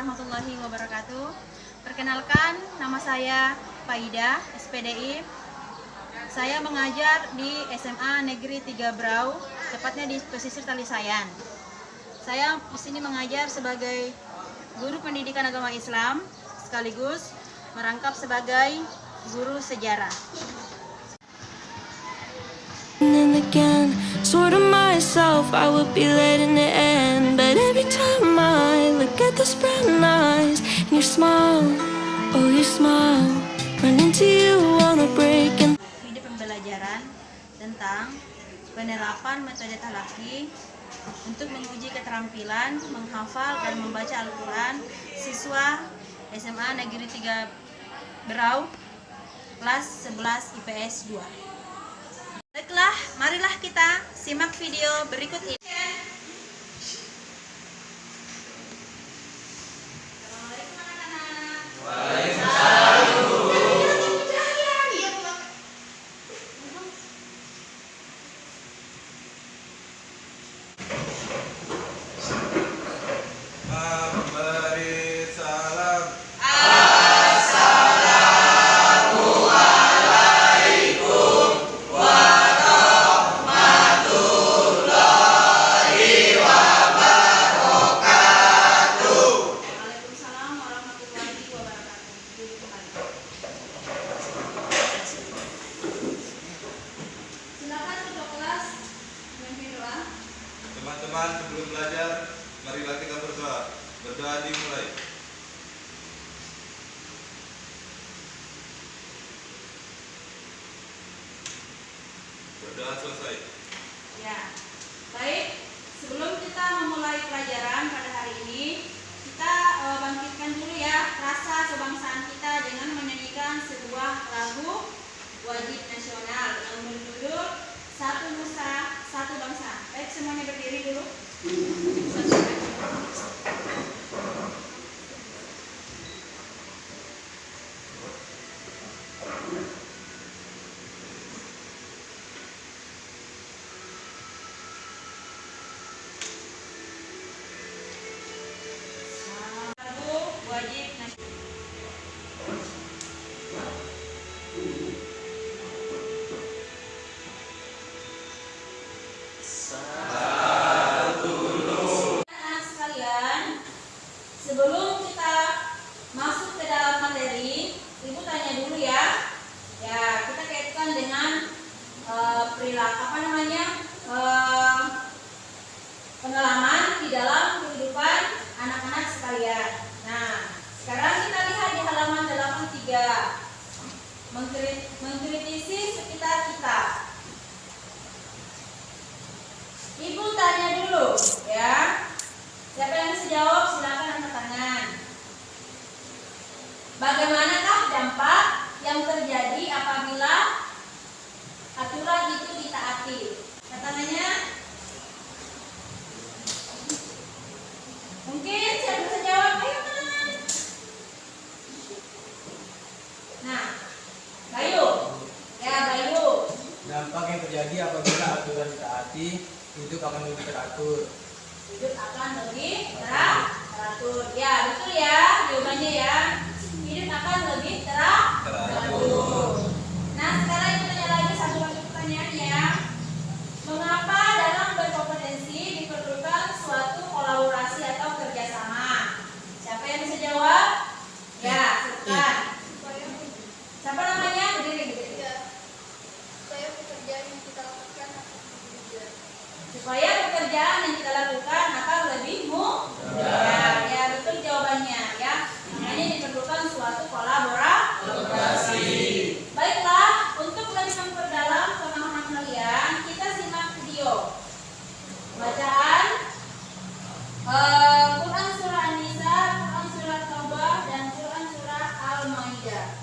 warahmatullahi wabarakatuh. Perkenalkan, nama saya Faida, SPDI. Saya mengajar di SMA Negeri 3 Brau, tepatnya di pesisir Talisayan. Saya di sini mengajar sebagai guru pendidikan agama Islam, sekaligus merangkap sebagai guru sejarah. And again, sort of myself, I would be late in the end. But every time I look at those brown eyes and your smile, oh you smile, run into you on a break and Video pembelajaran tentang penerapan metode talaki untuk menguji keterampilan menghafal dan membaca Al-Quran siswa SMA Negeri 3 Berau kelas 11 IPS 2. Baiklah, marilah kita simak video berikut ini. Assalamualaikum anak-anak. Memberi salam. Waalaikumsalam warahmatullahi wabarakatuh. Duduk kembali. Silakan ketua kelas memimpin doa. Teman-teman, sebelum belajar, marilah kita berdoa. Berdoa dimulai. Berdoa selesai. Ya, baik. Sebelum kita memulai pelajaran pada hari ini, kita bangkitkan dulu ya rasa kebangsaan kita dengan menyanyikan sebuah lagu wajib nasional yang berjudul Satu Nusa, Satu Bangsa. Baik, semuanya berdiri dulu. Lagu wajib nasional. Anak sekalian, sebelum kita masuk ke dalam materi, Ibu tanya dulu ya. Ya, kita kaitkan dengan perilaku pengalaman di dalam kehidupan anak-anak sekalian. Nah, sekarang kita lihat di halaman 83. Mengkritisi sekitar kita. Ibu tanya dulu ya. Siapa yang bisa jawab silakan angkat tangan. Bagaimanakah dampak yang terjadi apabila aturan itu ditaati? Katanya mungkin siapa bisa jawab? Ayo teman. Nah, Bayu. Ya, Bayu. Dampak yang terjadi apabila aturan ditaati, hidup akan lebih teratur. Hidup akan lebih teratur. Ya, betul ya jawabannya ya. Hidup akan lebih teratur. Nah, sekarang kita tanya lagi satu pertanyaan ya. Mengapa dalam berkompetensi diperlukan suatu kolaborasi atau kerjasama? Siapa yang bisa jawab? Ya, silakan. Siapa namanya? Berdiri. Supaya pekerjaan yang kita lakukan akan lebih mudah. Supaya pekerjaan yang kita lakukan akan lebih mudah. Ya, betul jawabannya ya. Makanya diperlukan suatu kolaborasi. Baiklah, untuk lebih memperdalam pemahaman kalian, kita simak video bacaan Quran surah An-Nisa, Quran surah Taubah, dan Quran surah Al-Maidah.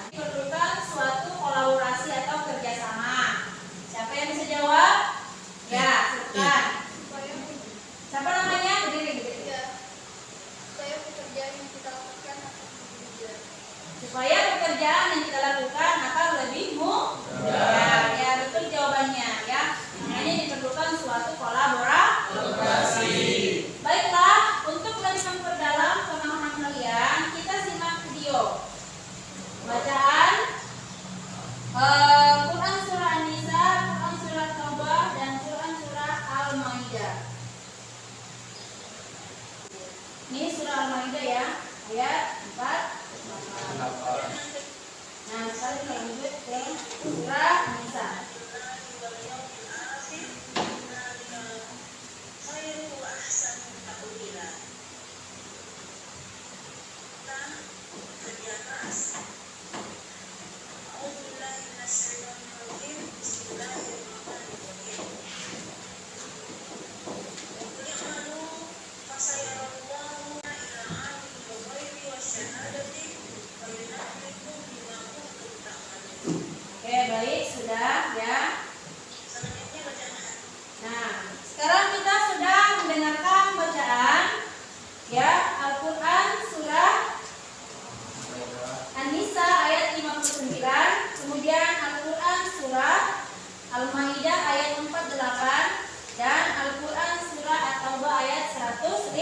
Diperlukan suatu kolaborasi atau kerjasama. Siapa yang bisa jawab? Ya, silakan. Siapa namanya? Berdiri. Supaya pekerjaan yang kita lakukan akan lebih mudah. Supaya pekerjaan yang kita lakukan akan lebih mudah. Ya, betul jawabannya ya. Makanya diperlukan suatu kolaborasi. Ini surah Al-Maidah ya, ayat 4. Nah, sekarang kita lanjut ke surah An-Nisa. Oke, baik, sudah ya. Nah, sekarang kita sudah mendengarkan bacaan ya Al-Quran surah An-Nisa ayat 59, kemudian Al-Quran surah Al-Maidah ayat 48 dan Al-Quran surah At-Taubah ayat 105.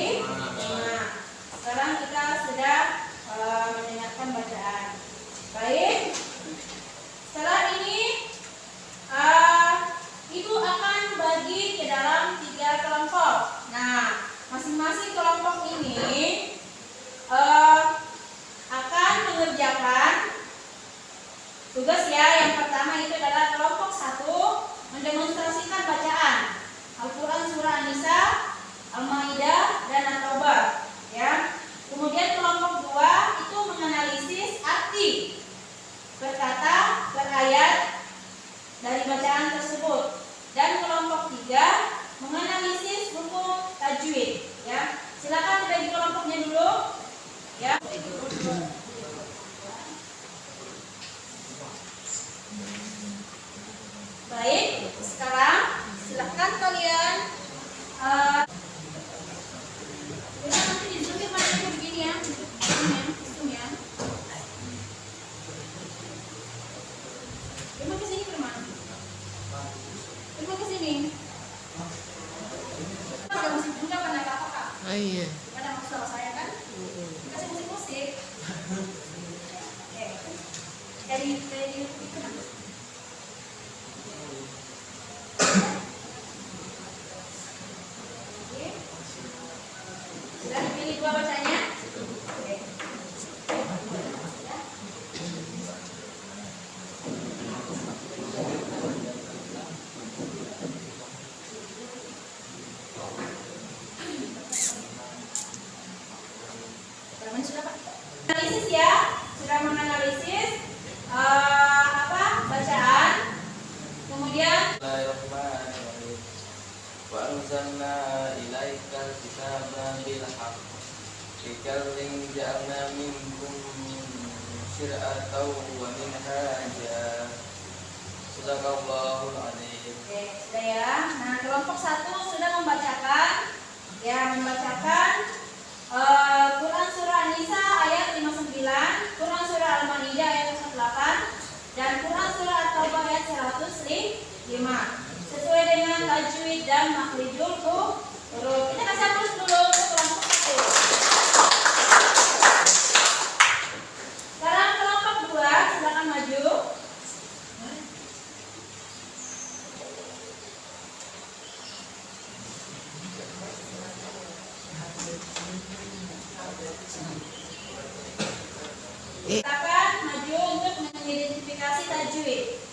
Sekarang kita sudah mendengarkan bacaan. Baik. Setelah ini Ibu akan bagi ke dalam 3 kelompok. Nah, masing-masing kelompok ini akan mengerjakan tugas ya. Yang pertama itu adalah kelompok 1 mendemonstrasikan bacaan Al-Quran surah An-Nisa, Al-Maidah dan At-Taubah ya. Kemudian kelompok 2 itu menganalisis arti berkata per ayat dari bacaan tersebut, dan kelompok 3 menganalisis hukum tajwid ya. Silakan dibagi kelompoknya dulu ya. Baik, sekarang silakan kalian nanti di zoom ya, begini ya, zoom ya. Irma kesini Irma. Irma kesini. Ada musik juga kan ada apa kak? Oh iya. Ada maksud sama saya kan? Kasih musik. Oke. Dari YouTube itu. Sudah dipilih 2 bacanya? Oke. Sudah Pak. Analisis ya, sudah menganalisis bacaan. Kemudian Bismillahirrahmanirrahim. Wa anzalna ilaikal kitaba bil haqq. Likullin ja'alna minkum syir'atan wa minhaja. Sadaqallahul adzim. oke, sudah ya. Nah, kelompok 1 sudah membacakan Quran surah An-Nisa ayat 59, Quran surah Al-Maidah ayat 108 dan Quran surah At-Taubah ayat 105 sesuai dengan tajwid dan makhrijul huruf. Kita kasih hapus dulu untuk kelompok 1. Sekarang kelompok 2 silakan maju. Silakan maju untuk mengidentifikasi tajwid.